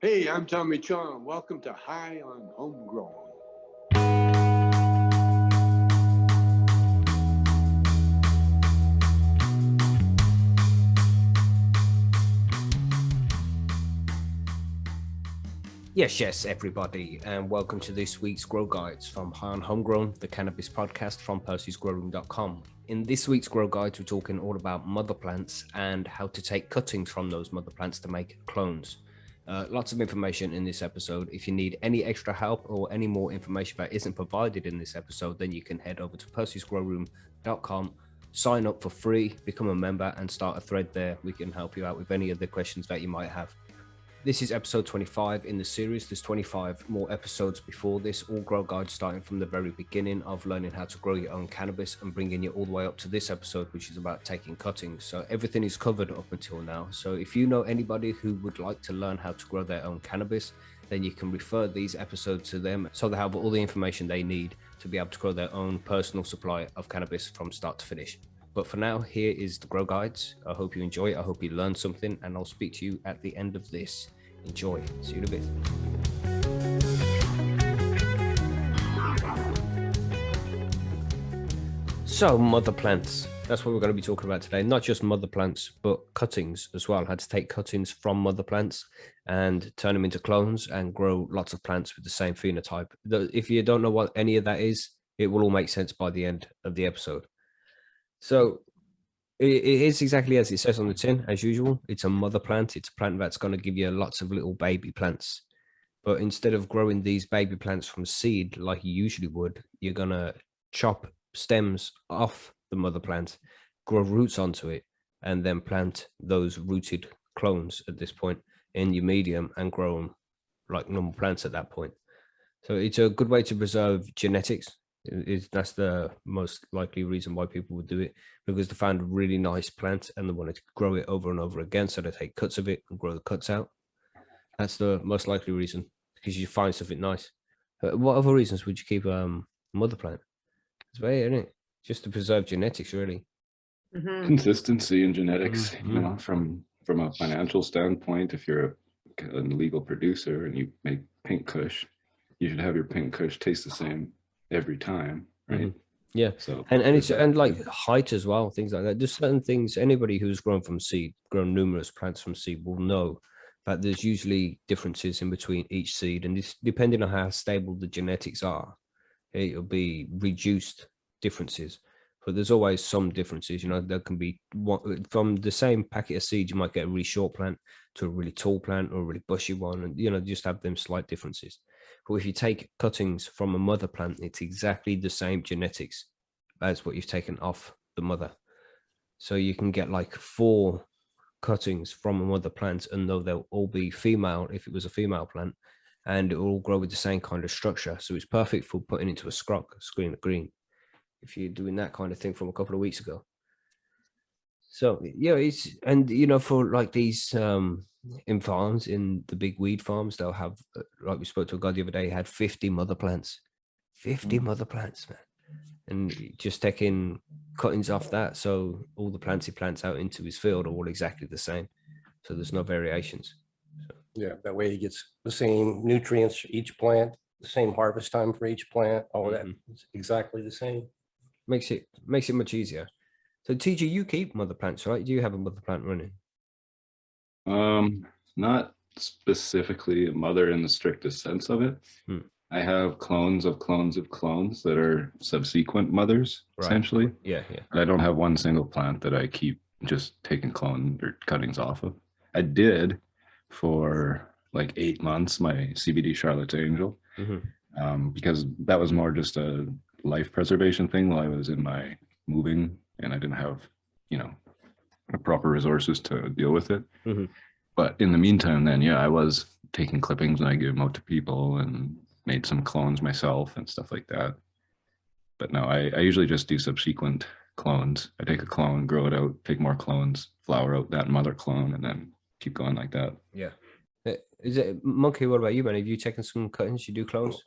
Hey, I'm Tommy Chong. Welcome to High on Homegrown. Yes, everybody, and welcome to this week's Grow Guides from High on Homegrown, the cannabis podcast from Percy'sGrowroom.com. In this week's Grow Guides, we're talking all about mother plants and how to take cuttings from those mother plants to make clones. Lots of information in this episode. If you need any extra help or any more information that isn't provided in this episode, then you can head over to Percy'sGrowroom.com, sign up for free, become a member, and start a thread there. We can help you out with any of the questions that you might have. This is episode 25 in the series. There's 25 more episodes before this, all grow guides starting from the very beginning of learning how to grow your own cannabis and bringing you all the way up to this episode, which is about taking cuttings. So everything is covered up until now. So if you know anybody who would like to learn how to grow their own cannabis, then you can refer these episodes to them so they have all the information they need to be able to grow their own personal supply of cannabis from start to finish. But for now, here is the Grow Guides. I hope you enjoy it. I hope you learned something, and I'll speak to you at the end of this. Enjoy. See you in a bit. So, mother plants. That's what we're going to be talking about today. Not just mother plants, but cuttings as well. How to take cuttings from mother plants and turn them into clones and grow lots of plants with the same phenotype. If you don't know what any of that is, it will all make sense by the end of the episode. So it is exactly as it says on the tin, as usual. It's a mother plant. It's a plant that's going to give you lots of little baby plants. But instead of growing these baby plants from seed like you usually would, you're going to chop stems off the mother plant, grow roots onto it, and then plant those rooted clones at this point in your medium and grow them like normal plants at that point. So it's a good way to preserve genetics. That's the most likely reason why people would do it, because they found a really nice plant and they wanted to grow it over and over again. So they take cuts of it and grow the cuts out. That's the most likely reason, because you find something nice. What other reasons would you keep mother plant? It's very, isn't it? Just to preserve genetics, really. Consistency in genetics, from a financial standpoint. If you're a legal producer and you make pink kush, you should have your pink kush taste the same every time, right? Yeah. So and like height as well, things like that. There's certain things, anybody who's grown numerous plants from seed will know that there's usually differences in between each seed, and this, depending on how stable the genetics are, it'll be reduced differences. But there's always some differences. There can be from the same packet of seeds, you might get a really short plant to a really tall plant or a really bushy one, and just have them slight differences. But if you take cuttings from a mother plant, it's exactly the same genetics as what you've taken off the mother. So you can get like 4 cuttings from a mother plant, and they'll all be female if it was a female plant, and it will all grow with the same kind of structure. So it's perfect for putting into a screen of green, if you're doing that kind of thing from a couple of weeks ago. So yeah, for like these in farms, in the big weed farms, they'll have, like we spoke to a guy the other day, he had 50 mother plants. 50 mother plants, man. And just taking cuttings off that, so all the plants he plants out into his field are all exactly the same, so there's no variations. Yeah, that way he gets the same nutrients for each plant, the same harvest time for each plant, all that is exactly the same. Makes it much easier. So TG, you keep mother plants, right? Do you have a mother plant running? Not specifically a mother in the strictest sense of it. I have clones of clones of clones that are subsequent mothers, essentially. Yeah. But I don't have one single plant that I keep just taking clone or cuttings off of. I did for like 8 months, my CBD Charlotte's Angel, because that was more just a life preservation thing while I was in my moving, and I didn't have, proper resources to deal with it. But in the meantime, then, I was taking clippings and I give them out to people and made some clones myself and stuff like that. But no, I usually just do subsequent clones. I take a clone, grow it out, take more clones, flower out that mother clone, and then keep going like that. Yeah. Is it Monkey? What about you, man? Have you taken some cuttings? You do clones?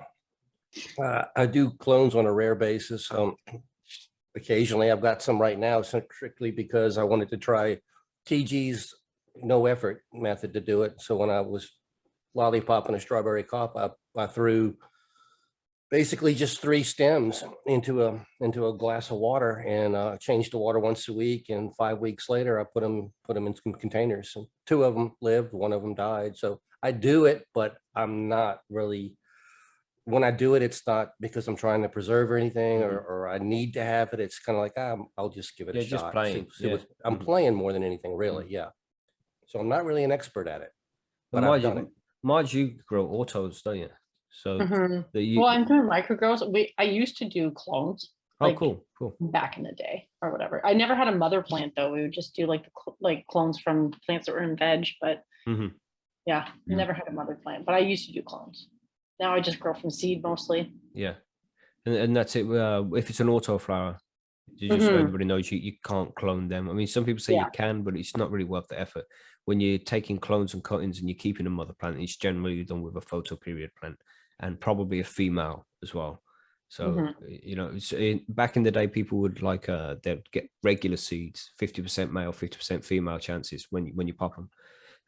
I do clones on a rare basis. Occasionally, I've got some right now, strictly because I wanted to try TG's no effort method to do it. So when I was lollipop and a strawberry cup, I threw basically just 3 stems into a glass of water and changed the water once a week. And 5 weeks later, I put them in some containers. And 2 of them lived, 1 of them died. So I do it, but I'm not really. When I do it, it's not because I'm trying to preserve or anything, or I need to have it. It's kind of like, I'll just give it a just shot. playing. I'm playing more than anything, really. Yeah. So I'm not really an expert at it, but I've done it. Marge, you grow autos, don't you? So well, I'm doing microgrows. I used to do clones. Oh, cool. Back in the day or whatever. I never had a mother plant though. We would just do like clones from plants that were in veg, but yeah, never had a mother plant, but I used to do clones. Now I just grow from seed mostly. Yeah. And that's it. If it's an auto flower, just so everybody knows, you can't clone them. I mean, some people say you can, but it's not really worth the effort. When you're taking clones and cuttings and you're keeping a mother plant, it's generally done with a photoperiod plant and probably a female as well. So, you know, back in the day, people would like, they'd get regular seeds, 50% male, 50% female chances when you pop them.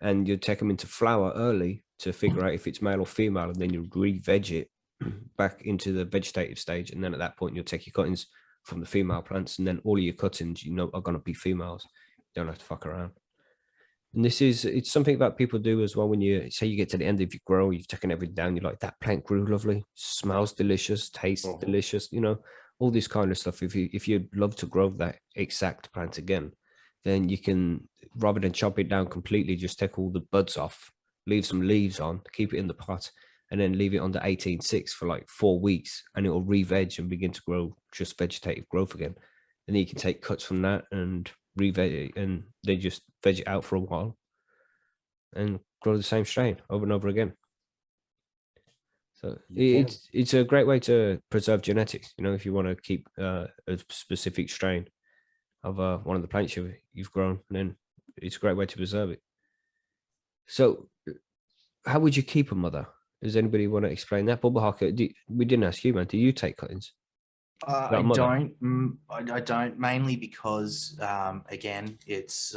And you'd take them into flower early to figure out if it's male or female, and then you re-veg it back into the vegetative stage. And then at that point, you'll take your cuttings from the female plants, and then all of your cuttings, you know, are going to be females. You don't have to fuck around. And it's something that people do as well. When you say you get to the end of your grow, you've taken everything down, you're like, that plant grew lovely, smells delicious, tastes delicious, you know, all this kind of stuff. If you'd love to grow that exact plant again, then you can, rather than chop it down completely, just take all the buds off, leave some leaves on, keep it in the pot, and then leave it under 18.6 for like 4 weeks, and it'll re-veg and begin to grow just vegetative growth again. And then you can take cuts from that and re-veg it, and they just veg it out for a while and grow the same strain over and over again. So it's a great way to preserve genetics. You know, if you want to keep a specific strain of one of the plants you've grown, then it's a great way to preserve it. So how would you keep a mother? Does anybody want to explain that? Bubba Harker, we didn't ask you, man. Do you take cuttings? I don't, mainly because again, it's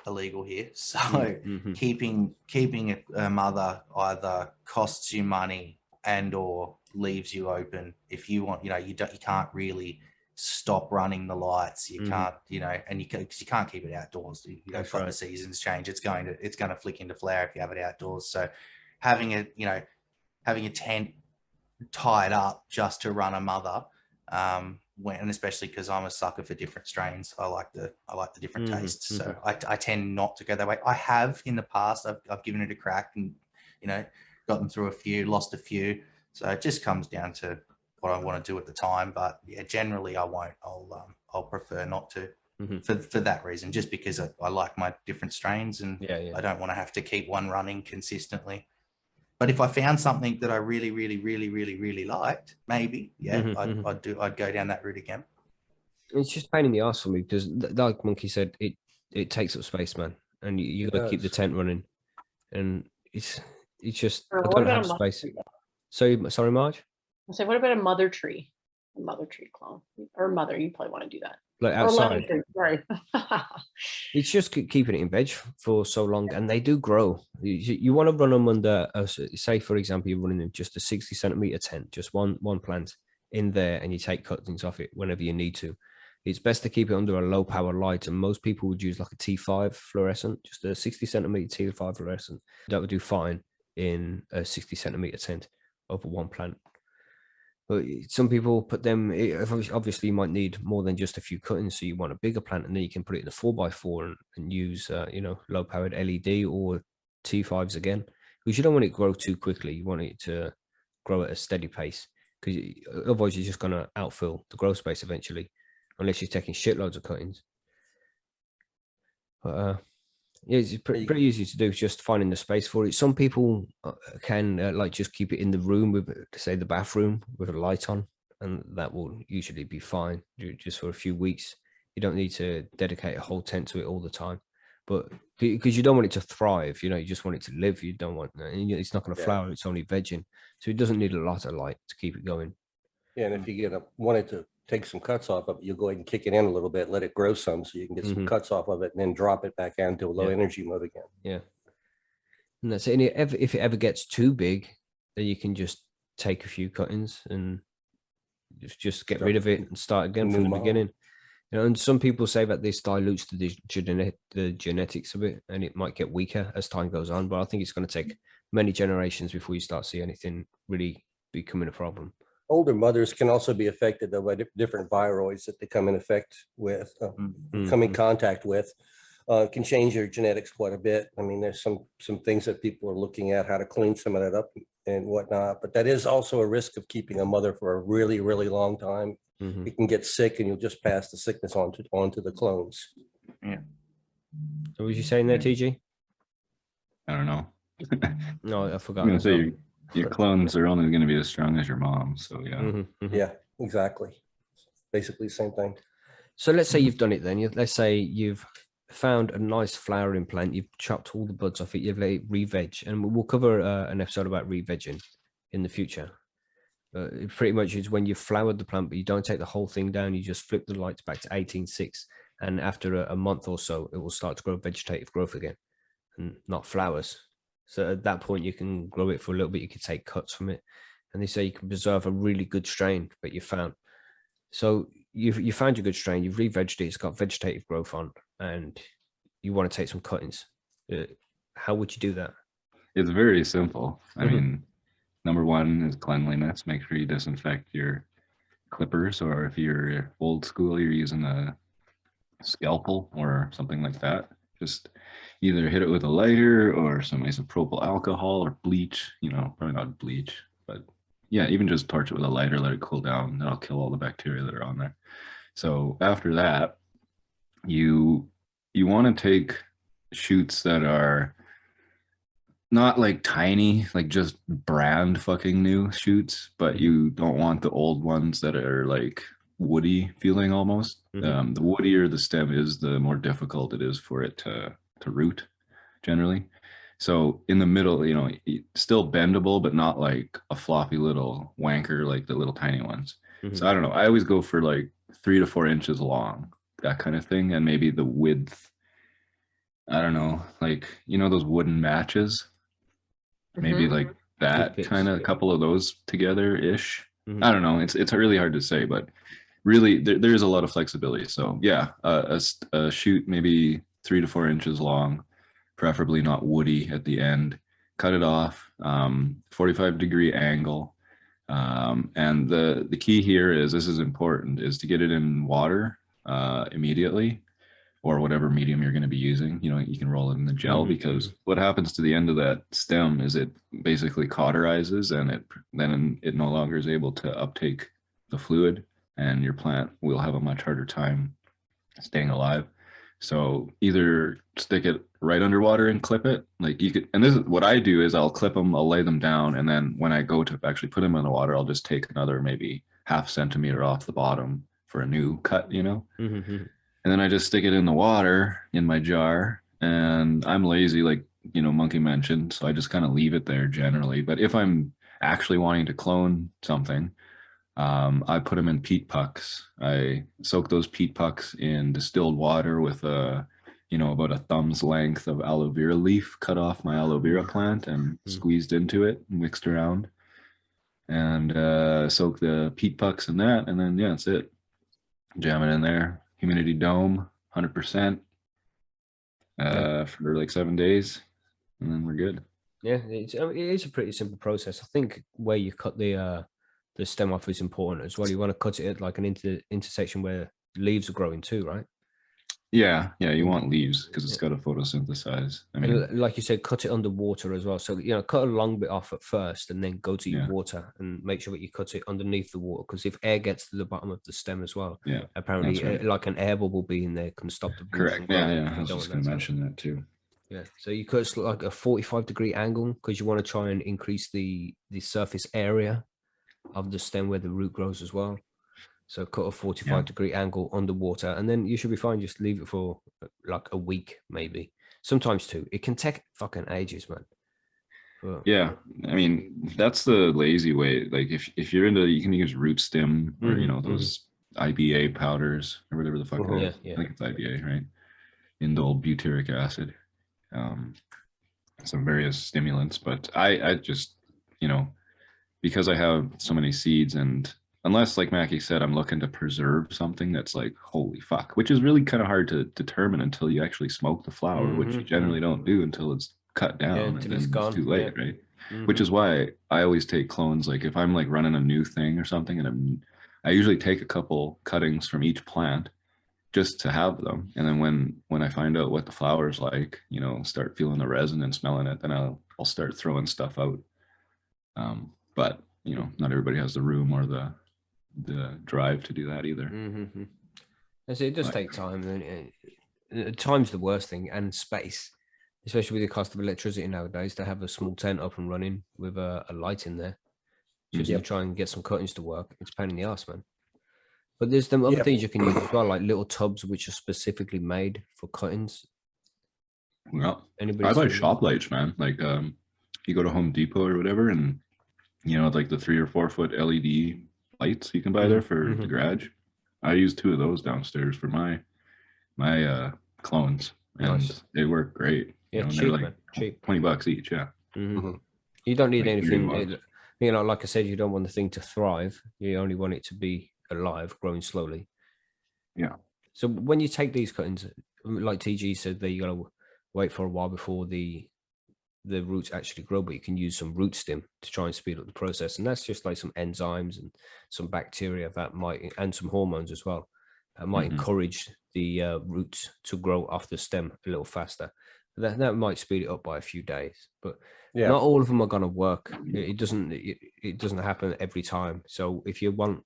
illegal here. So keeping a mother either costs you money and or leaves you open. If you want, you know, you can't really stop running the lights. You can't, you know, and you can't keep it outdoors. You know, if the seasons change, it's going to flick into flower if you have it outdoors. So having a tent tied up just to run a mother, and especially because I'm a sucker for different strains. I like the different tastes. So I tend not to go that way. I have in the past. I've given it a crack and, you know, gotten through a few, lost a few. So it just comes down to what I want to do at the time. But yeah, generally I won't. I'll prefer not to for that reason, just because I like my different strains, and I don't want to have to keep one running consistently. But if I found something that I really, really, really, really, really liked, maybe, I'd go down that route again. It's just a pain in the ass for me because, like Monkey said, it takes up space, man, and you got to keep the tent running, and it's just I don't have space. So sorry, Marge. I said, what about a mother tree? A mother tree clone or mother? You probably want to do that. Like outside. Sorry. It's just keeping it in veg for so long, and they do grow. You want to run them under, say, for example, you're running in just a 60 centimeter tent, just one plant in there, and you take cuttings off it whenever you need to. It's best to keep it under a low power light, and most people would use like a T5 fluorescent, just a 60 centimeter T5 fluorescent. That would do fine in a 60 centimeter tent over one plant. But some people put them, obviously you might need more than just a few cuttings, so you want a bigger plant, and then you can put it in a 4x4 and use, you know, low powered LED or T5s again, because you don't want it to grow too quickly. You want it to grow at a steady pace, because otherwise you're just going to outfill the growth space eventually, unless you're taking shitloads of cuttings. But yeah, it's pretty easy to do, just finding the space for it. Some people can like just keep it in the room with, say, the bathroom with a light on, and that will usually be fine just for a few weeks. You don't need to dedicate a whole tent to it all the time, but because you don't want it to thrive, you know, you just want it to live. You don't want, it's not going to flower, it's only vegging, so it doesn't need a lot of light to keep it going. Yeah, and if you wanted to take some cuts off of it, you'll go ahead and kick it in a little bit, let it grow some, so you can get some cuts off of it, and then drop it back into a low energy mode again. Yeah. And that's it. And if it ever gets too big, then you can just take a few cuttings and just get rid of it and start again from the beginning. You know, and some people say that this dilutes the genetics of it, and it might get weaker as time goes on. But I think it's going to take many generations before you start seeing anything really becoming a problem. Older mothers can also be affected though by different viroids that they come in effect with, come in contact with. Can change your genetics quite a bit. I mean, there's some things that people are looking at, how to clean some of that up and whatnot. But that is also a risk of keeping a mother for a really, really long time. You can get sick and you'll just pass the sickness on to the clones. Yeah. So what was you saying there, TG? I don't know. No, I forgot. I'm gonna say your clones are only going to be as strong as your mom. So yeah. Yeah, exactly. Basically the same thing. So let's say you've done it then. Let's say you've found a nice flowering plant, you've chopped all the buds off it, you've let it re-veg, and we'll cover an episode about re-vegging in the future. It pretty much is when you've flowered the plant, but you don't take the whole thing down, you just flip the lights back to 18.6, and after a month or so, it will start to grow vegetative growth again, and not flowers. So at that point, you can grow it for a little bit, you can take cuts from it, and they say you can preserve a really good strain that you found. So you found your good strain, you've re-vegged it, it's got vegetative growth on, and you want to take some cuttings. How would you do that? It's very simple. I mean, number one is cleanliness. Make sure you disinfect your clippers, or if you're old school, you're using a scalpel or something like that. Just either hit it with a lighter or some isopropyl alcohol or bleach, you know, probably not bleach, but yeah, even just torch it with a lighter, let it cool down. That'll kill all the bacteria that are on there. So after that, you want to take shoots that are not like tiny, like just brand fucking new shoots, but you don't want the old ones that are like woody feeling almost. The woodier the stem is, the more difficult it is for it to root generally. So in the middle, you know, still bendable, but not like a floppy little wanker like the little tiny ones. So I don't know. I always go for like 3 to 4 inches long, that kind of thing, and maybe the width, I don't know, like, you know, those wooden matches, maybe like that kind of, a couple of those together ish. I don't know. It's really hard to say, but really there's a lot of flexibility. So yeah, a shoot maybe 3 to 4 inches long, preferably not woody at the end. Cut it off, 45-degree angle. And the key here is, this is important, is to get it in water immediately, or whatever medium you're going to be using. You know, you can roll it in the gel, because what happens to the end of that stem is it basically cauterizes, and then it no longer is able to uptake the fluid, and your plant will have a much harder time staying alive. So either stick it right underwater and clip it, like you could, and this is what I do, is I'll clip them, I'll lay them down, and then when I go to actually put them in the water, I'll just take another maybe ½ centimeter off the bottom for a new cut, you know. And then I just stick it in the water in my jar, and I'm lazy, like, you know, Monkey mentioned, so I just kind of leave it there generally. But if I'm actually wanting to clone something, I put them in peat pucks. I soak those peat pucks in distilled water with you know, about a thumb's length of aloe vera leaf, cut off my aloe vera plant and squeezed into it, mixed around, and soak the peat pucks in that, and then yeah, that's it. Jam it in there. Humidity dome, 100%, for like 7 days, and then we're good. Yeah, it is a pretty simple process. I think where you cut the stem off is important as well. You want to cut it at like an intersection where leaves are growing too, right? Yeah, you want leaves because it's got to photosynthesize. I mean, and like you said, cut it underwater as well. So, you know, cut a long bit off at first, and then go to your water, and make sure that you cut it underneath the water, because if air gets to the bottom of the stem as well, apparently right, like an air bubble being there can stop the correct. Yeah. I was just going to mention that too. Yeah, so you cut like a 45-degree angle, because you want to try and increase the surface area of the stem where the root grows as well. So cut a 45-degree angle underwater, and then you should be fine. Just leave it for like a week, maybe, sometimes 2. It can take fucking ages, man. But, yeah, I mean, that's the lazy way. Like if you're into, you can use root stem, or you know, those IBA powders or whatever the fuck it is. I think it's IBA, right? Indole butyric acid. some various stimulants. But I just, you know, because I have so many seeds, and unless, like Mackie said, I'm looking to preserve something that's like, holy fuck, which is really kind of hard to determine until you actually smoke the flower, which you generally don't do until it's cut down, and then it's too late, right? Which is why I always take clones. Like if I'm like running a new thing or something, and I usually take a couple cuttings from each plant just to have them, and then when I find out what the flower's like, you know, start feeling the resin and smelling it, then I'll start throwing stuff out. But you know, not everybody has the room or the drive to do that either. So it does take time. Time's the worst thing, and space, especially with the cost of electricity nowadays. To have a small tent up and running with a light in there, just to try and get some cuttings to work, it's a pain in the ass, man. But there's them other things you can use as well, like little tubs which are specifically made for cuttings. Well, I buy shop lights, man. Like you go to Home Depot or whatever, and you know, like the 3 or 4 foot LED lights you can buy there for the garage. I use 2 of those downstairs for my clones, and they work great. Yeah, you know, cheap, they're like man. Cheap. $20 each. Yeah. You don't need like anything. You know, like I said, you don't want the thing to thrive. You only want it to be alive, growing slowly. Yeah. So when you take these cuttings, like TG said, you got to wait for a while before the roots actually grow, but you can use some root stim to try and speed up the process, and that's just like some enzymes and some bacteria that might, and some hormones as well, that might encourage the roots to grow off the stem a little faster. That might speed it up by a few days, but not all of them are going to work. It doesn't happen every time. So if you want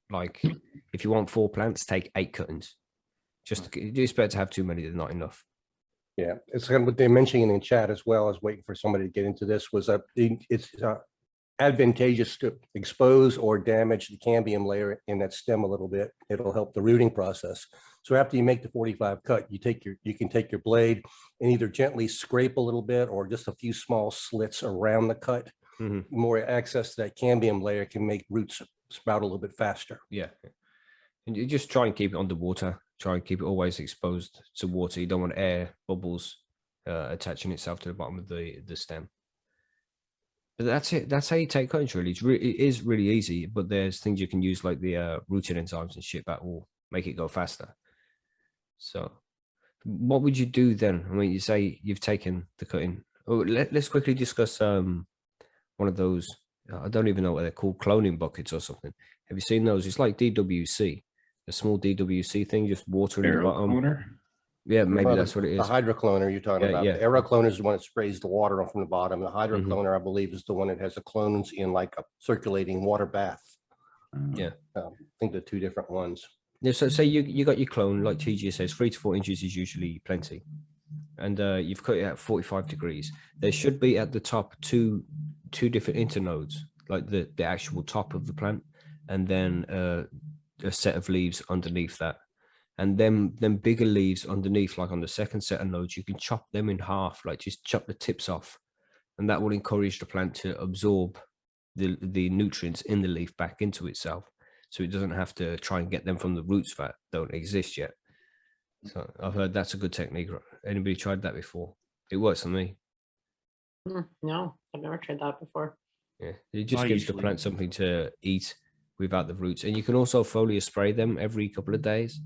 4 plants, take 8 cuttings. It's better to have too many than not enough. Yeah, it's kind of what they're mentioning in chat as well. I was waiting for somebody to get into this. Was it's advantageous to expose or damage the cambium layer in that stem a little bit. It'll help the rooting process. So after you make the 45 cut, you can take your blade and either gently scrape a little bit or just a few small slits around the cut. More access to that cambium layer can make roots sprout a little bit faster. Yeah, and you just try and keep it underwater. Try and keep it always exposed to water. You don't want air bubbles attaching itself to the bottom of the stem. But that's it. That's how you take cuttings, really. It is really easy, but there's things you can use like the rooting enzymes and shit that will make it go faster. So what would you do then? I mean, you say you've taken the cutting. Oh, let's quickly discuss one of those. I don't even know what they're called, cloning buckets or something. Have you seen those? It's like DWC. A small DWC thing, just water in the bottom. Cloner? Yeah, maybe that's what it is. The hydrocloner you're talking about. The aerocloner is the one that sprays the water off from the bottom. The hydrocloner, I believe, is the one that has the clones in like a circulating water bath. I think they're 2 different ones. Yeah, so say you got your clone, like TG says, 3 to 4 inches is usually plenty. And you've cut it at 45 degrees. There should be at the top two different internodes, like the actual top of the plant, and then a set of leaves underneath that, and then bigger leaves underneath, like on the second set of nodes, you can chop them in half, like just chop the tips off, and that will encourage the plant to absorb the nutrients in the leaf back into itself, so it doesn't have to try and get them from the roots that don't exist yet. So I've heard that's a good technique. Anybody tried that before? It works for me. No, I've never tried that before. Yeah, it just gives the plant something to eat without the roots. And you can also foliar spray them every couple of days,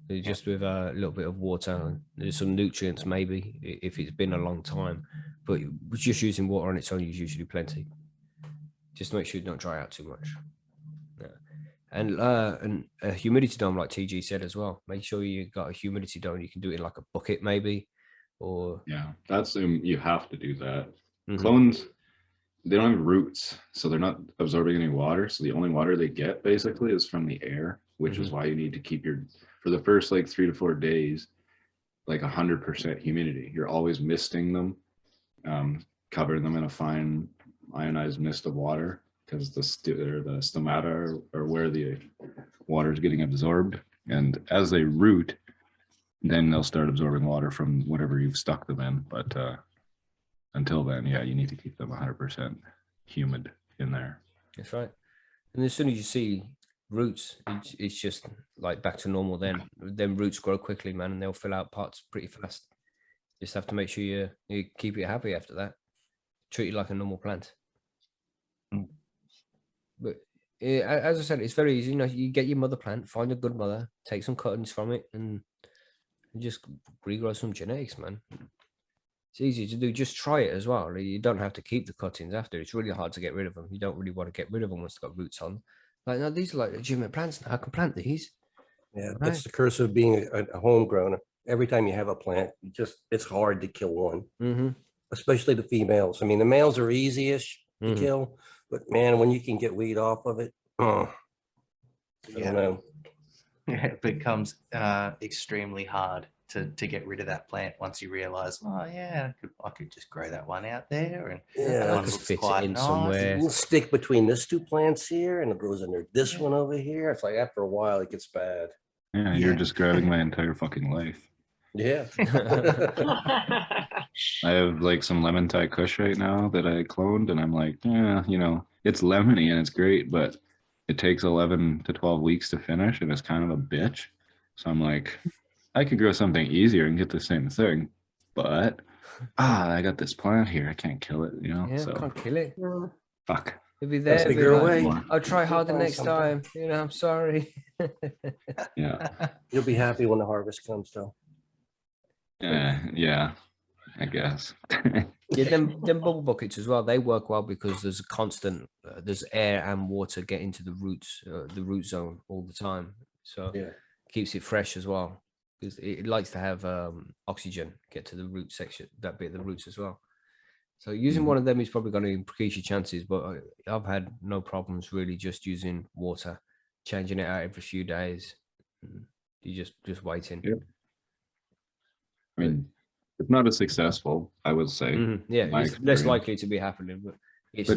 just with a little bit of water. There's some nutrients maybe if it's been a long time, but just using water on its own is usually plenty. Just make sure you don't dry out too much. And a humidity dome, like TG said as well. Make sure you got a humidity dome. You can do it in like a bucket maybe, or that's you have to do that. Clones, they don't have roots, so they're not absorbing any water. So the only water they get basically is from the air, which is why you need to keep for the first like 3 to 4 days, like 100% humidity. You're always misting them, covering them in a fine ionized mist of water, because the stomata are where the water is getting absorbed. And as they root, then they'll start absorbing water from whatever you've stuck them in. But until then, you need to keep them 100% humid in there. That's right. And as soon as you see roots, it's just like back to normal. Then roots grow quickly, man, and they'll fill out parts pretty fast. Just have to make sure you keep it happy after that. treat it like a normal plant. Mm. But as I said, it's very easy. You know, you get your mother plant, find a good mother, take some cuttings from it, and just regrow some genetics, man. It's easy to do. Just try it as well. You don't have to keep the cuttings after. It's really hard to get rid of them. You don't really want to get rid of them once they've got roots on. Like, no, these are like legitimate plants now. I can plant these. Yeah, Right. that's the curse of being a homegrown. Every time you have a plant, it's hard to kill one, especially the females. I mean, the males are easy-ish to kill, but man, when you can get weed off of it, I don't know. Yeah, it becomes extremely hard to get rid of that plant once you realize, oh yeah, I could just grow that one out there, and Yeah, that I one could looks fit it quite in nice. somewhere. We'll stick between this two plants here, and it grows under this one over here. It's like after a while, it gets bad. Yeah, you're just grabbing my entire fucking life. Yeah. I have like some lemon Thai Kush right now that I cloned, and I'm like, yeah, you know, it's lemony and it's great, but it takes 11 to 12 weeks to finish, and it's kind of a bitch. So I'm like, I could grow something easier and get the same thing, but I got this plant here. I can't kill it, you know. Yeah, So can't kill it. fuck. It'll be there. Figure a way. I'll try harder Find next something. time. You know, I'm sorry. Yeah. You'll be happy when the harvest comes, though. Yeah, I guess. Yeah, them bubble buckets as well. They work well because there's a constant, there's air and water getting to the roots, the root zone all the time. So Yeah. keeps it fresh as well because it likes to have oxygen get to the root section, that bit of the roots as well. So using one of them is probably going to increase your chances. But I've had no problems really just using water, changing it out every few days. You just waiting. Yep. I mean, it's not as successful, I would say. Yeah, my it's less experience. likely to be happening, but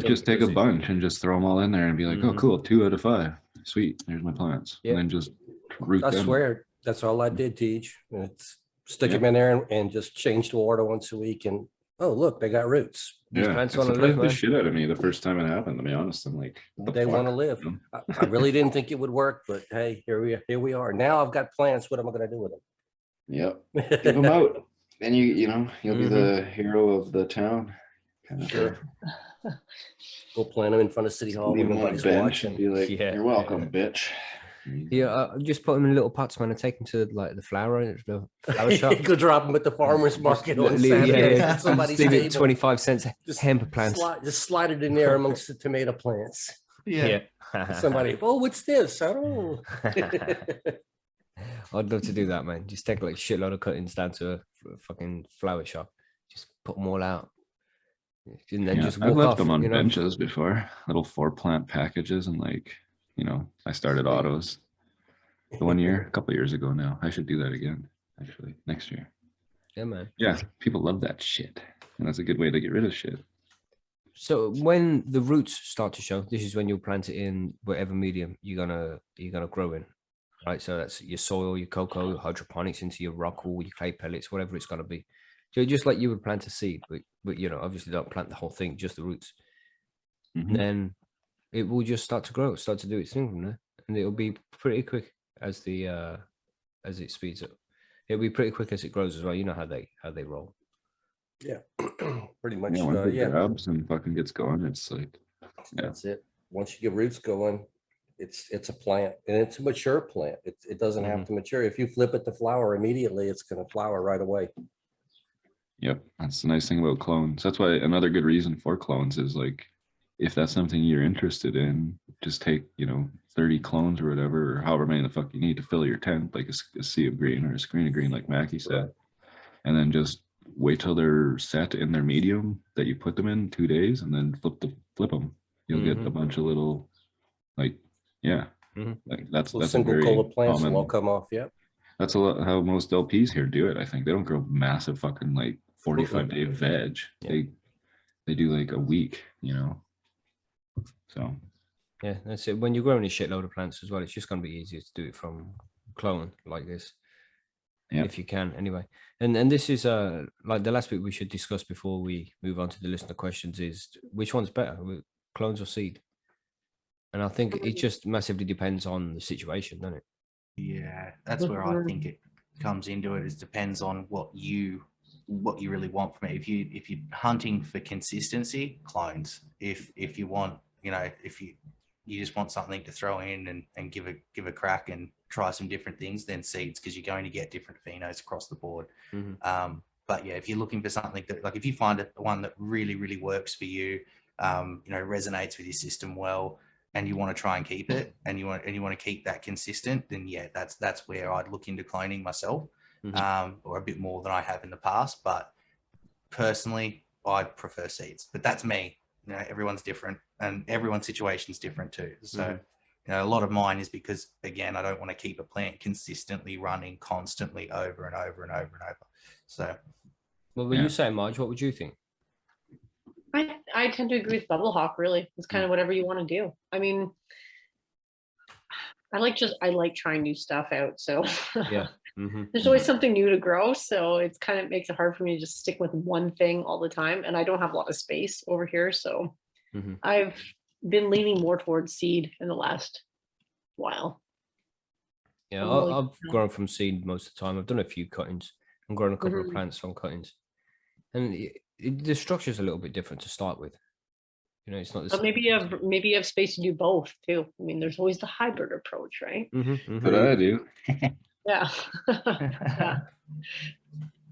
just take a bunch and just throw them all in there and be like, oh, cool, 2 out of 5. Sweet, there's my plants. Yeah. And then just root I them. swear, that's all I did, Teach. It's stick them in there and just change the water once a week, and oh look, they got roots. These Yeah, plants it want to live, surprised the man. shit out of me the first time it happened, to be honest. I'm like, They want to live. You know? I really didn't think it would work, but hey, here we are. Now I've got plants. What am I going to do with them? Yep. Give them out. And you'll be the hero of the town. Kind of Sure. Go plant them in front of City Hall leave when them on a nobody's bench and watching. be like, Yeah. you're welcome, bitch. Yeah, just put them in little pots, man, and take them to like the flower shop. Go drop them at the farmer's market on Yeah, Saturday. yeah. Somebody's Leave it table. 25 cents hemp plants. Just slide it in there amongst the tomato plants. Yeah. Somebody, oh, what's this? I don't know. I'd love to do that, man. Just take like a shitload of cuttings down to a fucking flower shop. Just put them all out. And then just walk I've left off, them on you know? benches before, little 4-plant packages, and like, I started autos the one year, a couple of years ago now. I should do that again, actually, next year. Yeah, man. Yeah, people love that shit, and that's a good way to get rid of shit. So when the roots start to show, this is when you'll plant it in whatever medium you're gonna grow in, right? So that's your soil, your cocoa, hydroponics into your rock wool, your clay pellets, whatever it's gonna be. So just like you would plant a seed, but obviously don't plant the whole thing, just the roots. Mhm. Then it will just start to grow, start to do its thing from there, and it'll be pretty quick as it speeds up. It'll be pretty quick as it grows as well. You know how they roll. Yeah, pretty much. Yeah, once it Yeah, grabs and fucking gets going, it's like, that's it. Once you get roots going, it's a plant, and it's a mature plant. It doesn't have to mature. If you flip it to flower immediately, it's going to flower right away. yep, that's the nice thing about clones. That's why another good reason for clones is like, if that's something you're interested in, just take 30 clones or whatever, or however many the fuck you need to fill your tent, like a sea of green or a screen of green, like Mackie said, and then just wait till they're set in their medium that you put them in 2 days, and then flip them. You'll get a bunch of little, like, like that's a Single very cola plants common. will all come off. Yep. That's a lot how most LPs here do it. I think they don't grow massive fucking like 45-day veg. Yeah. They do like a week, So Yeah, that's it. When you're growing a shitload of plants as well, it's just going to be easier to do it from clone like this. Yeah. If you can, anyway. And this is like the last bit we should discuss before we move on to the listener questions is which one's better, clones or seed? And I think it just massively depends on the situation, doesn't it? Yeah, that's where I think it comes into it. It depends on what you what you really want from it. If you're hunting for consistency, clones. If you want, if you just want something to throw in and give a crack and try some different things, then seeds, because you're going to get different phenos across the board. But yeah, if you're looking for something that, like, if you find one that really, really works for you, resonates with your system well, and you want to try and keep it, and you want to keep that consistent, then yeah, that's where I'd look into cloning myself, or a bit more than I have in the past. But personally, I'd prefer seeds. But that's me. Everyone's different, and everyone's situation's different too. So, a lot of mine is because, again, I don't want to keep a plant consistently running constantly over and over and over and over. So, what were you saying, Marge? What would you think? I tend to agree with Bubble Hawk. Really, it's kind of whatever you want to do. I mean, I like trying new stuff out. So yeah, there's always something new to grow. So it's kind of makes it hard for me to just stick with one thing all the time. And I don't have a lot of space over here, so I've been leaning more towards seed in the last while. Yeah, I've grown from seed most of the time. I've done a few cuttings and grown a couple of plants on cuttings, and the structure is a little bit different to start with. It's not the same. Maybe you have space to do both too. I mean, there's always the hybrid approach, right? But I do. Yeah.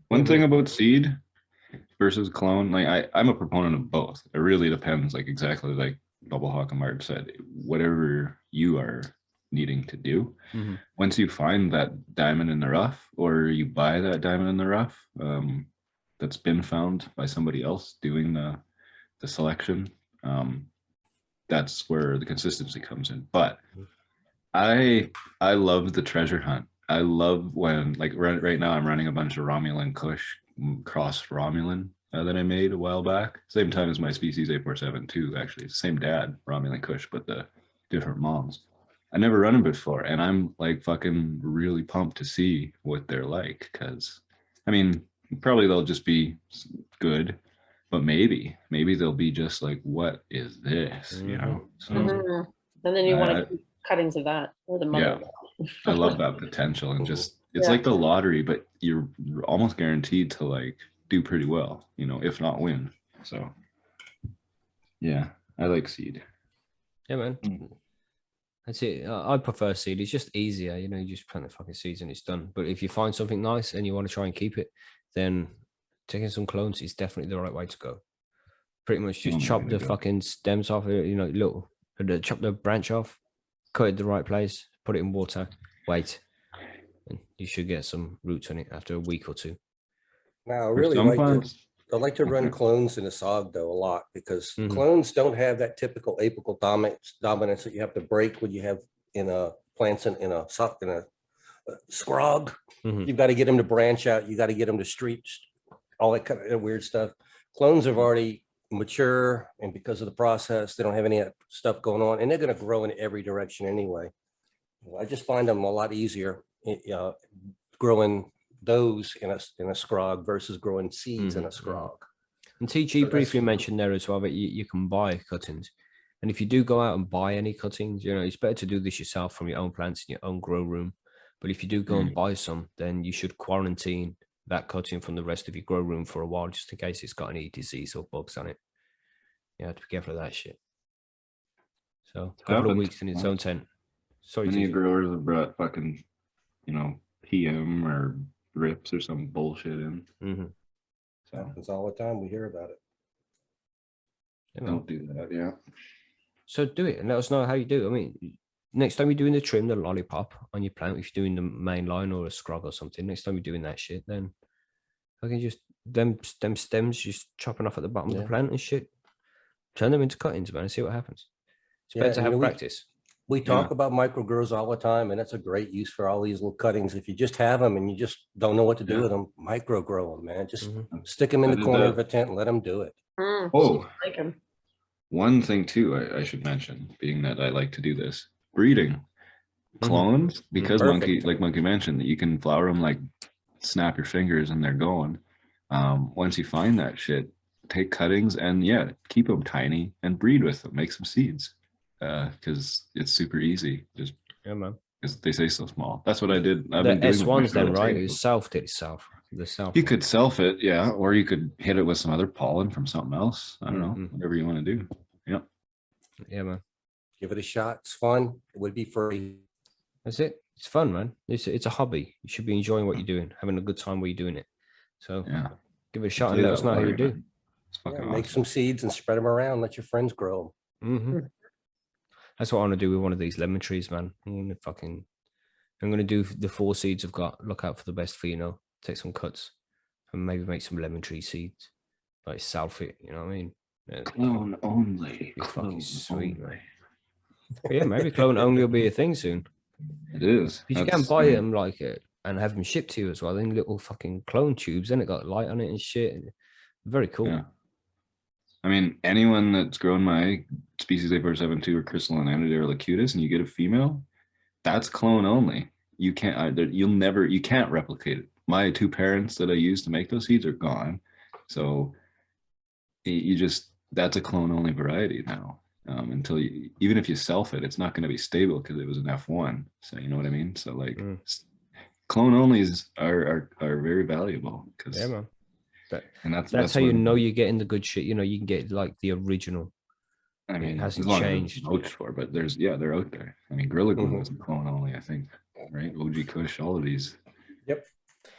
One thing about seed versus clone, like I'm a proponent of both. It really depends, like exactly like Bubble Hawk and Mark said, whatever you are needing to do. Once you find that diamond in the rough, or you buy that diamond in the rough, that's been found by somebody else doing the selection, that's where the consistency comes in. But I love the treasure hunt. I love when, like, right now I'm running a bunch of Romulan Kush cross Romulan that I made a while back. Same time as my species 847 too, actually. It's the same dad, Romulan Kush, but the different moms. I never run them before, and I'm like fucking really pumped to see what they're like, because I mean, probably they'll just be good, but maybe they'll be just like, what is this? So, and then you want to keep cuttings of that, or the mother. Yeah, I love that potential, and just it's like the lottery, but you're almost guaranteed to like do pretty well, if not win. So yeah, I like seed. Yeah, man. That's it. I prefer seed. It's just easier, you just plant the fucking seeds and it's done. But if you find something nice and you want to try and keep it, then taking some clones is definitely the right way to go. Pretty much just chop the fucking stems off, chop the branch off, cut it the right place, put it in water, wait, and you should get some roots on it after a week or two. Now, I really I like to run clones in a sod though a lot, because clones don't have that typical apical dominance that you have to break when you have in a plants in a scrog. You've got to get them to branch out. You got to get them to street, all that kind of weird stuff. Clones have already mature, and because of the process, they don't have any stuff going on, and they're going to grow in every direction anyway. I just find them a lot easier growing those in a scrog versus growing seeds in a scrog. And TG briefly mentioned there as well that you can buy cuttings, and if you do go out and buy any cuttings, it's better to do this yourself from your own plants in your own grow room. But if you do go and buy some, then you should quarantine that cutting from the rest of your grow room for a while, just in case it's got any disease or bugs on it. You have to be careful of that shit. So a couple of weeks in its own tent. Sorry, many growers have brought fucking, PM or rips or some bullshit in. So happens all the time. We hear about it. Don't do that. Yeah. So do it and let us know how you do. I mean, next time you're doing the trim, the lollipop on your plant, if you're doing the main line or a scrog or something, next time you're doing that shit, then I can just them stems just chopping off at the bottom of the plant and shit. Turn them into cuttings, man, and see what happens. It's better to have practice. We talk about micro grows all the time, and that's a great use for all these little cuttings. If you just have them and you just don't know what to do with them, micro grow them, man. Just stick them in the corner of a tent and let them do it. One thing too, I should mention, being that I like to do this, breeding clones, because Monkey mentioned, that you can flower them like snap your fingers and they're going. Once you find that shit, take cuttings and keep them tiny and breed with them, make some seeds, because it's super easy. Man, because they say so small. That's what I did. I've been doing S1s then, right? It was self did itself. the self. You could self it, yeah, or you could hit it with some other pollen from something else. I don't know, whatever you want to do. Yep. Yeah, man. Give it a shot. It's fun. It would be free. That's it. It's fun, man. It's a hobby. You should be enjoying what you're doing, having a good time while you're doing it. So Yeah. give it a shot and let us know how you do. It's fucking Make awesome. some seeds and spread them around. Let your friends grow them. That's what I want to do with one of these lemon trees, man. I'm gonna do the 4 seeds I've got. Look out for the best pheno. Take some cuts, and maybe make some lemon tree seeds. Like self it, you know what I mean? Clone only. Be fucking sweet, only. man. But yeah, maybe clone only will be a thing soon. It is. Because you can buy them like it and have them shipped to you as well. In little fucking clone tubes, and it got light on it and shit. Very cool. Yeah. I mean, anyone that's grown my species A472 or crystalline anidare lacutus, and you get a female, that's clone only. You can't. You can't replicate it. My 2 parents that I used to make those seeds are gone, so that's a clone only variety now. Until even if you self it, it's not going to be stable because it was an F1. So you know what I mean. So like, clone onlys are very valuable because yeah, man. And that's how you know you're getting the good shit. You know, you can get like the original. I mean, it hasn't as long changed. As it's vouched for, but they're out there. I mean, Gorilla Glue is a clone only, I think, right? OG Kush, all of these. Yep.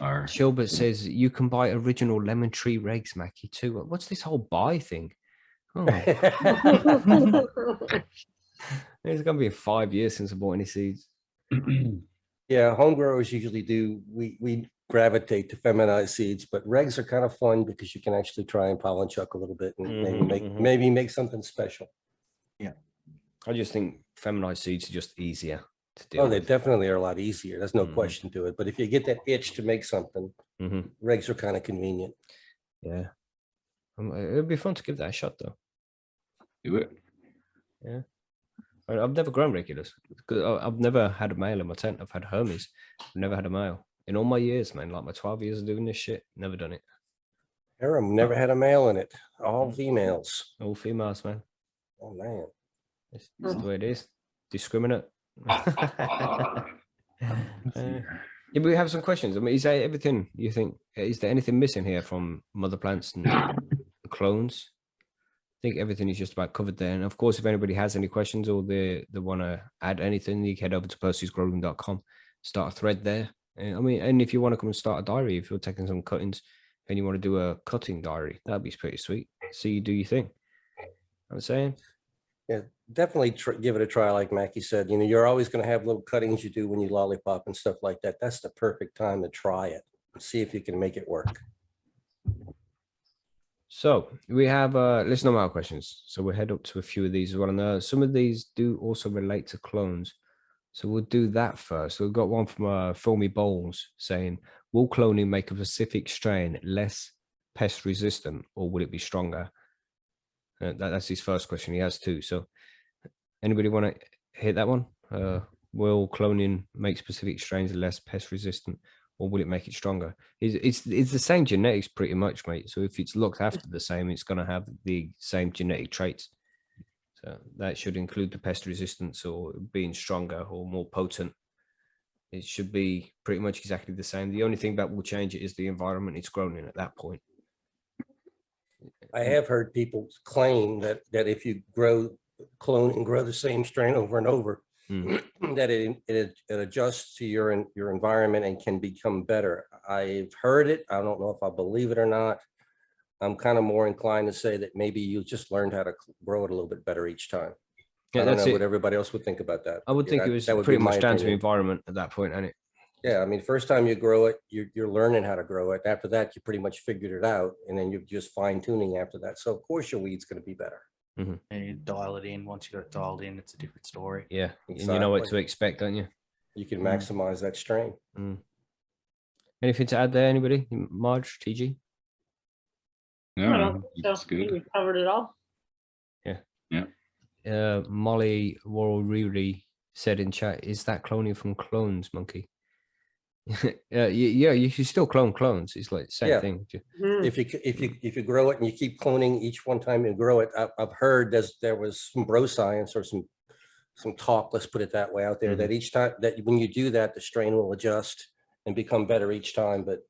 Are. Shilbert says you can buy original lemon tree regs, Mackie, too. What's this whole buy thing? Oh. It's gonna be 5 years since I bought any seeds. Yeah, home growers usually do. We gravitate to feminized seeds, but regs are kind of fun because you can actually try and pollen chuck a little bit and maybe make something special. Yeah, I just think feminized seeds are just easier to deal Oh, they with. definitely are a lot easier. There's no question to it. But if you get that itch to make something, regs are kind of convenient. Yeah, it'd be fun to give that a shot, though. Do it. Yeah. I've never grown regulars. I've never had a male in my tent. I've had Hermes. I've never had a male. In all my years, man, like my 12 years of doing this shit, never done it. Harem never had a male in it. All females. All females, man. Oh, man. It's the way it is. Discriminate. Yeah, but we have some questions. I mean, is that everything you think? Is there anything missing here from mother plants and clones? I think everything is just about covered there. And of course, if anybody has any questions or they want to add anything, you can head over to percysgrowroom.com, start a thread there. And I mean, and if you want to come and start a diary, if you're taking some cuttings and you want to do a cutting diary, that'd be pretty sweet. So you do your thing. You know what I'm saying? Yeah, definitely give it a try. Like Mackie said, you're always going to have little cuttings you do when you lollipop and stuff like that. That's the perfect time to try it and see if you can make it work. So we have let's know our questions. So we'll head up to a few of these as well. And some of these do also relate to clones. So we'll do that first. We've got one from Filmy Bowls saying, will cloning make a specific strain less pest resistant or would it be stronger? That's his first question. He has 2. So anybody want to hit that one? Will cloning make specific strains less pest resistant or will it make it stronger? It's the same genetics pretty much, mate. So if it's looked after the same, it's going to have the same genetic traits. So that should include the pest resistance or being stronger or more potent. It should be pretty much exactly the same. The only thing that will change it is the environment it's grown in at that point. I have heard people claim that if you clone and grow the same strain over and over, that it adjusts to your environment and can become better. I've heard it. I don't know if I believe it or not. I'm kind of more inclined to say that maybe you just learned how to grow it a little bit better each time. Yeah, I don't know what everybody else would think about that. I would think it was pretty much down to the environment at that point, isn't it? Yeah, I mean, first time you grow it, you're learning how to grow it. After that, you pretty much figured it out, and then you're just fine tuning after that. So of course your weed's going to be better. And you dial it in. Once you got it dialed in, it's a different story. Yeah, exactly. And you know what to expect, don't you? You can maximize that strain. Anything to add there, anybody? Marge, TG? No, it's good. We covered it all. Yeah. Molly Warriri said in chat, is that cloning from clones, Monkey? Yeah, you can still clone clones. It's like the same thing. If you grow it and you keep cloning each one time you grow it, I've heard there was some bro science or some talk, let's put it that way, out there, that each time that when you do that, the strain will adjust and become better each time. But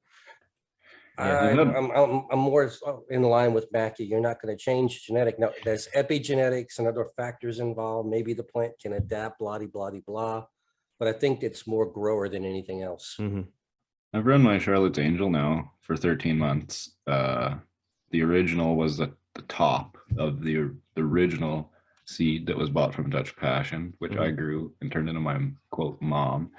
I'm more in line with Mackie. You're not going to change genetic. Now, there's epigenetics and other factors involved. Maybe the plant can adapt, blah, blah, blah. But I think it's more grower than anything else. I've run my Charlotte's Angel now for 13 months. The original was the top of the original seed that was bought from Dutch Passion, which I grew and turned into my quote mom.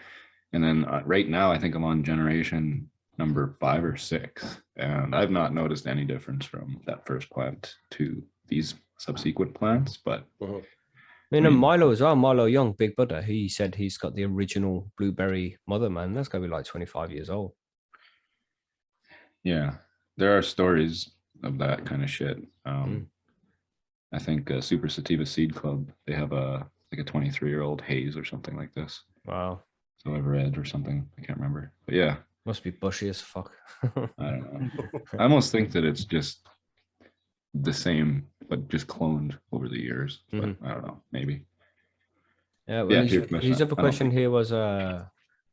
And then right now, I think I'm on generation number 5 or 6, and I've not noticed any difference from that first plant to these subsequent plants. But I mean, Milo as well, Milo Young, Big Buddha, he said he's got the original blueberry mother, man. That's gonna be like 25 years old. Yeah, there are stories of that kind of shit. I think Super Sativa Seed Club, they have a 23-year-old haze or something like this. Wow. So I've read or something. I can't remember. But yeah. Must be bushy as fuck. I don't know. I almost think that it's just the same, but just cloned over the years. But I don't know. Maybe. Yeah. Well, his other question here was,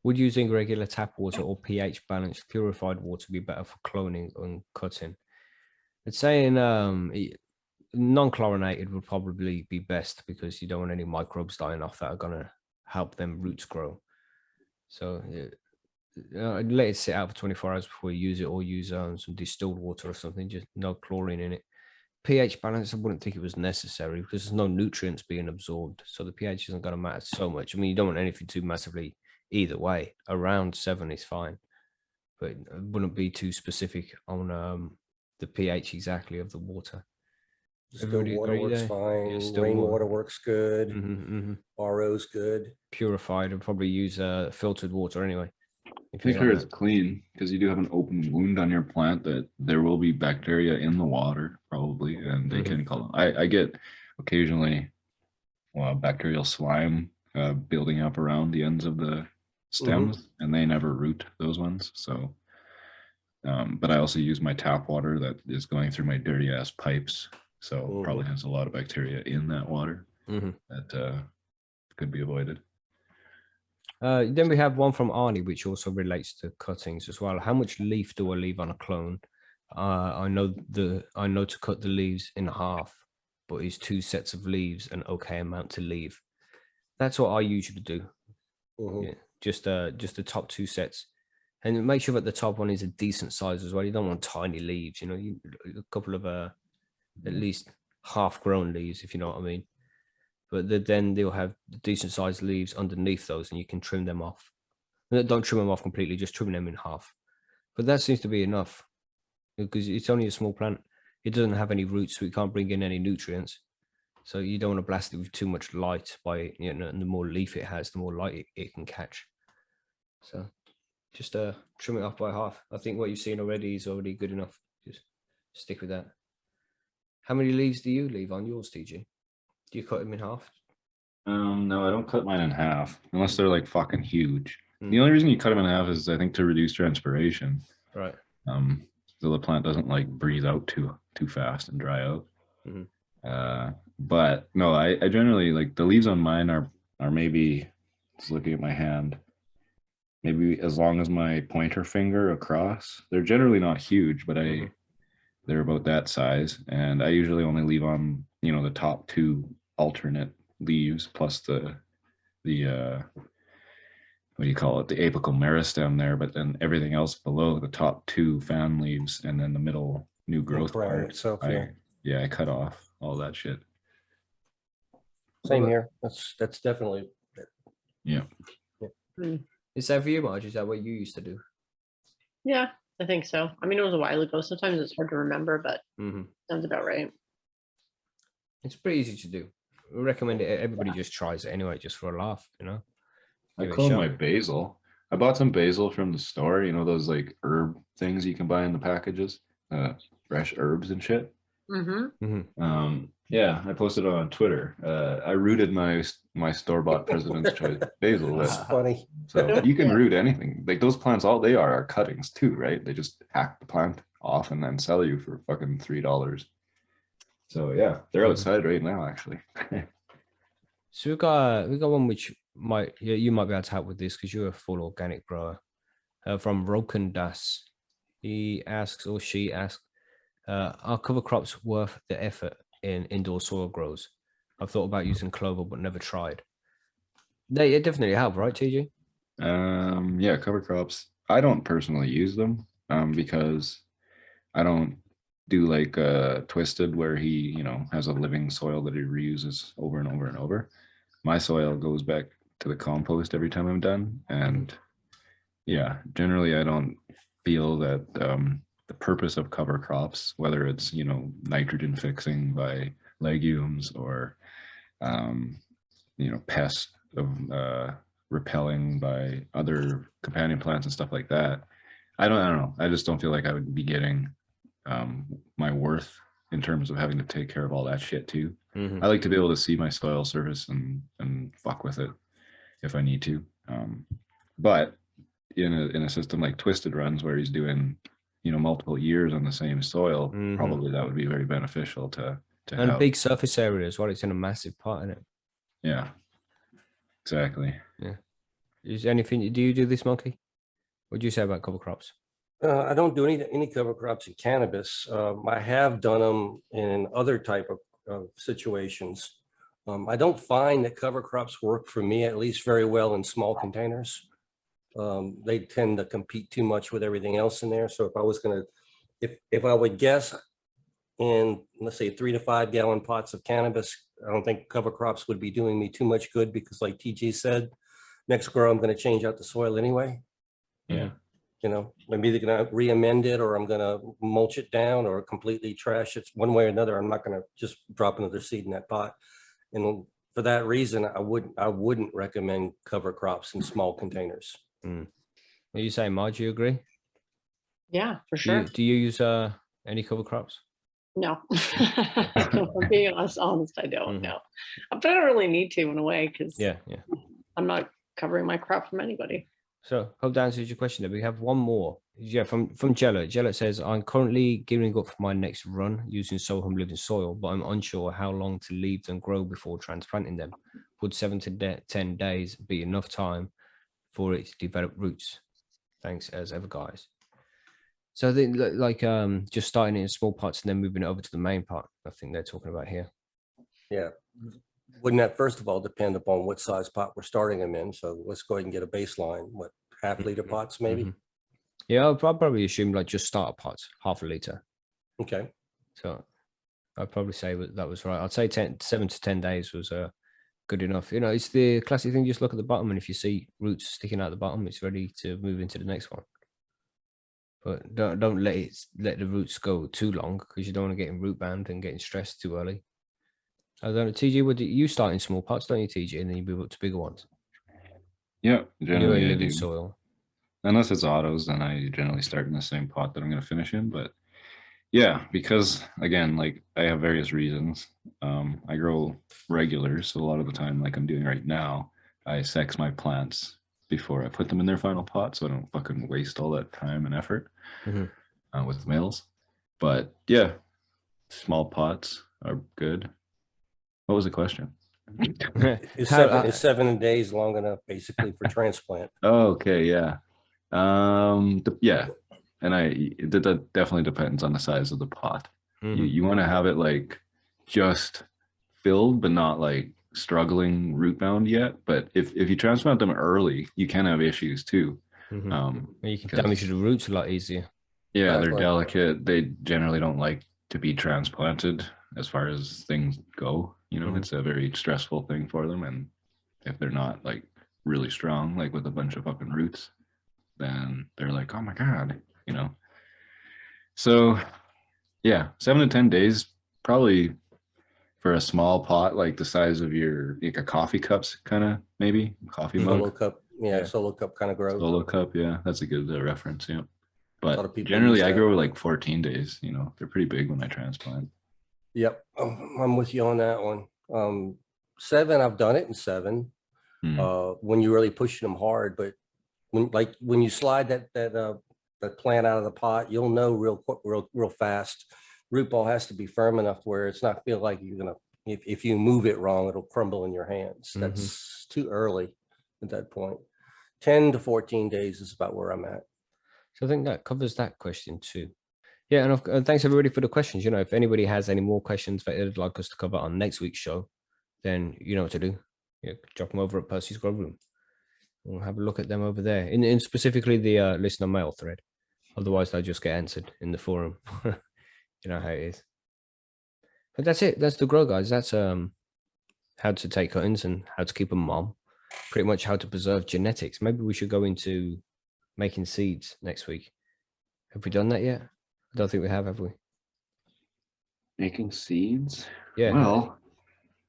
would using regular tap water or pH balanced purified water be better for cloning and cutting? It's saying non-chlorinated would probably be best because you don't want any microbes dying off that are gonna help them roots grow. So let it sit out for 24 hours before you use it, or use some distilled water or something, just no chlorine in it. pH balance, I wouldn't think it was necessary because there's no nutrients being absorbed. So the pH isn't going to matter so much. I mean, you don't want anything too massively either way. Around 7 is fine, but it wouldn't be too specific on the pH exactly of the water. Still water works fine. Yeah, rainwater works good. RO's good. Purified, and probably use filtered water anyway. Make sure it's clean, because you do have an open wound on your plant that there will be bacteria in the water probably, and they can call them. I get occasionally bacterial slime building up around the ends of the stems, and they never root those ones. So, but I also use my tap water that is going through my dirty ass pipes, so probably has a lot of bacteria in that water that could be avoided. Then we have one from Arnie, which also relates to cuttings as well. How much leaf do I leave on a clone? I know to cut the leaves in half, but is 2 sets of leaves an okay amount to leave? That's what I usually do. Yeah, just the top 2 sets, and make sure that the top one is a decent size as well. You don't want tiny leaves, you know. A couple of at least half-grown leaves, if you know what I mean. But then they'll have decent sized leaves underneath those, and you can trim them off. Don't trim them off completely, just trim them in half. But that seems to be enough because it's only a small plant. It doesn't have any roots, so it can't bring in any nutrients. So you don't want to blast it with too much light by, you know, and the more leaf it has, the more light it can catch. So just trim it off by half. I think what you've seen already is already good enough. Just stick with that. How many leaves do you leave on yours, TG? Do you cut them in half? No, I don't cut mine in half unless they're like fucking huge. The only reason you cut them in half is I think to reduce transpiration. Right. So the plant doesn't like breathe out too fast and dry out. But no, I generally like the leaves on mine are maybe, just looking at my hand, maybe as long as my pointer finger across. They're generally not huge, but they're about that size, and I usually only leave on, you know, the top 2 alternate leaves plus the what do you call it, the apical meristem there, but then everything else below the top 2 fan leaves and then the middle new growth part. So I cut off all that shit. Same here. That's definitely yeah. Is that for you, Marge? Is that what you used to do? Yeah, I think so. I mean, it was a while ago. Sometimes it's hard to remember, but sounds about right. It's pretty easy to do. We recommend it. Everybody just tries it anyway, just for a laugh, you know. I clone my basil. I bought some basil from the store. You know those like herb things you can buy in the packages, fresh herbs and shit. Yeah, I posted it on Twitter. I rooted my store-bought President's Choice basil. That's funny. So you can root anything. Like those plants, all they are cuttings too, right? They just hack the plant off and then sell you for fucking $3. So yeah, they're outside right now, actually. So we got one which you might be able to help with this because you're a full organic grower, from Rokendas. He asks, or she asks, are cover crops worth the effort in indoor soil grows? I've thought about using clover, but never tried. They definitely have, right, TJ? Yeah, cover crops. I don't personally use them because I don't do like Twisted, where he, you know, has a living soil that he reuses over and over and over. My soil goes back to the compost every time I'm done. And yeah, generally I don't feel that the purpose of cover crops, whether it's, you know, nitrogen fixing by legumes or you know, pest of repelling by other companion plants and stuff like that. I don't know. I just don't feel like I would be getting my worth in terms of having to take care of all that shit too. I like to be able to see my soil surface and fuck with it if I need to. But in a system like Twisted runs, where he's doing, you know, multiple years on the same soil, probably that would be very beneficial to and have. a big surface area as well. It's in a massive part in it. Yeah, exactly. Yeah. Is anything? Do you do this, Monkey? What do you say about cover crops? I don't do any cover crops in cannabis. I have done them in other type of situations. I don't find that cover crops work for me, at least very well in small containers. They tend to compete too much with everything else in there. So if I was gonna, if I would guess in, let's say, 3 to 5 gallon pots of cannabis, I don't think cover crops would be doing me too much good, because like TG said, next grow, I'm going to change out the soil anyway. Yeah. You know, I'm either going to re-amend it, or I'm going to mulch it down, or completely trash it. One way or another, I'm not going to just drop another seed in that pot. And for that reason, I wouldn't recommend cover crops in small containers. What are you saying, Marge? You agree? Yeah, for sure. Do you use any cover crops? No, if I'm being honest, I don't know. But I don't really need to, in a way, because I'm not covering my crop from anybody. So hope that answers your question. We have one more. Yeah, from Jello. Jello says, I'm currently gearing up for my next run using Sohum living soil, but I'm unsure how long to leave them grow before transplanting them. Would 7 to 10 days be enough time for it to develop roots? Thanks as ever, guys. So I think like just starting in small pots and then moving it over to the main pot, I think they're talking about here. Yeah. Wouldn't that first of all depend upon what size pot we're starting them in? So let's go ahead and get a baseline. What, half-liter pots maybe? Yeah, I'll probably assume like just starter pots, half a liter. Okay. So I'd probably say that was right. I'd say 7 to 10 days was good enough. You know, it's the classic thing. Just look at the bottom, and if you see roots sticking out the bottom, it's ready to move into the next one. But don't let the roots go too long, because you don't want to get in root band and getting stressed too early. I don't know, TG, you start in small pots, don't you, TG, and then you move up to bigger ones? Yeah, generally you I live in do. soil. Unless it's autos, then I generally start in the same pot that I'm going to finish in. But yeah, because again, like I have various reasons. I grow regular, so a lot of the time, like I'm doing right now, I sex my plants before I put them in their final pot, so I don't fucking waste all that time and effort with males. But yeah, small pots are good. What was the question? Is 7 days long enough basically for transplant? Oh, okay, yeah. Yeah, and that definitely depends on the size of the pot. You want to have it like just filled, but not like struggling root bound yet. But if you transplant them early, you can have issues too. You can damage the roots a lot easier. Yeah, they're delicate. They generally don't like to be transplanted as far as things go. You know, it's a very stressful thing for them. And if they're not like really strong, like with a bunch of fucking roots, then they're like, oh my God, you know. So yeah, 7 to 10 days, probably for a small pot, like the size of your, like a coffee cups, kind of maybe coffee mug. Solo cup. Yeah, solo cup kind of grow. Solo cup, yeah, that's a good reference. Yeah, but generally I grow like 14 days. You know, they're pretty big when I transplant. Yep, I'm with you on that one. 7, I've done it in 7. When you're really pushing them hard, but when you slide that plant out of the pot, you'll know real fast. Root ball has to be firm enough where it's not feel like you're gonna, if you move it wrong, it'll crumble in your hands. That's too early at that point. 10 to 14 days is about where I'm at. So I think that covers that question too. Yeah, and thanks everybody for the questions. You know, if anybody has any more questions that they'd like us to cover on next week's show, then you know what to do. Yeah, drop them over at Percy's Grow Room. We'll have a look at them over there, in specifically the listener mail thread. Otherwise, they'll just get answered in the forum. You know how it is. But that's it. That's the Grow Guides. That's how to take cuttings and how to keep them mom. Pretty much how to preserve genetics. Maybe we should go into making seeds next week. Have we done that yet? I don't think we have we? Making seeds? Yeah. Well,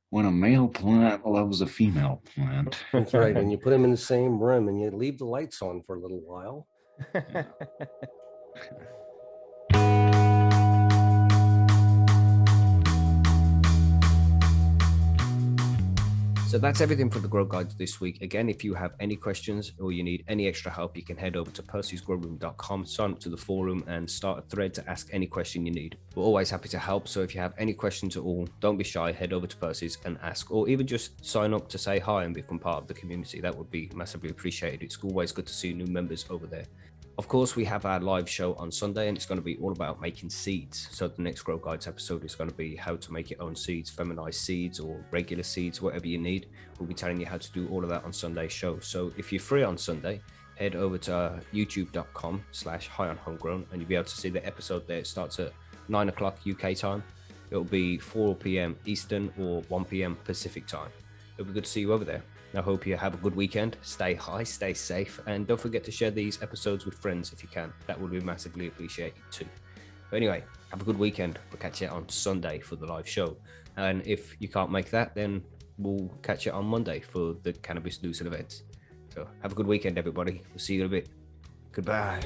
when a male plant loves a female plant. That's right. And you put them in the same room and you leave the lights on for a little while. So that's everything for the Grow Guides this week. Again, if you have any questions or you need any extra help, you can head over to percysgrowroom.com, sign up to the forum and start a thread to ask any question you need. We're always happy to help. So if you have any questions at all, don't be shy, head over to Percy's and ask, or even just sign up to say hi and become part of the community. That would be massively appreciated. It's always good to see new members over there. Of course, we have our live show on Sunday, and it's going to be all about making seeds. So the next Grow Guides episode is going to be how to make your own seeds, feminized seeds or regular seeds, whatever you need. We'll be telling you how to do all of that on Sunday's show. So if you're free on Sunday, head over to youtube.com/high-on-homegrown, and you'll be able to see the episode there. It starts at 9 o'clock UK time. It'll be 4 p.m. Eastern or 1 p.m. Pacific time. It'll be good to see you over there. I hope you have a good weekend. Stay high, stay safe, and don't forget to share these episodes with friends if you can. That would be massively appreciated too. But anyway, have a good weekend. We'll catch you on Sunday for the live show. And if you can't make that, then we'll catch you on Monday for the Cannabis news and events. So have a good weekend, everybody. We'll see you in a bit. Goodbye.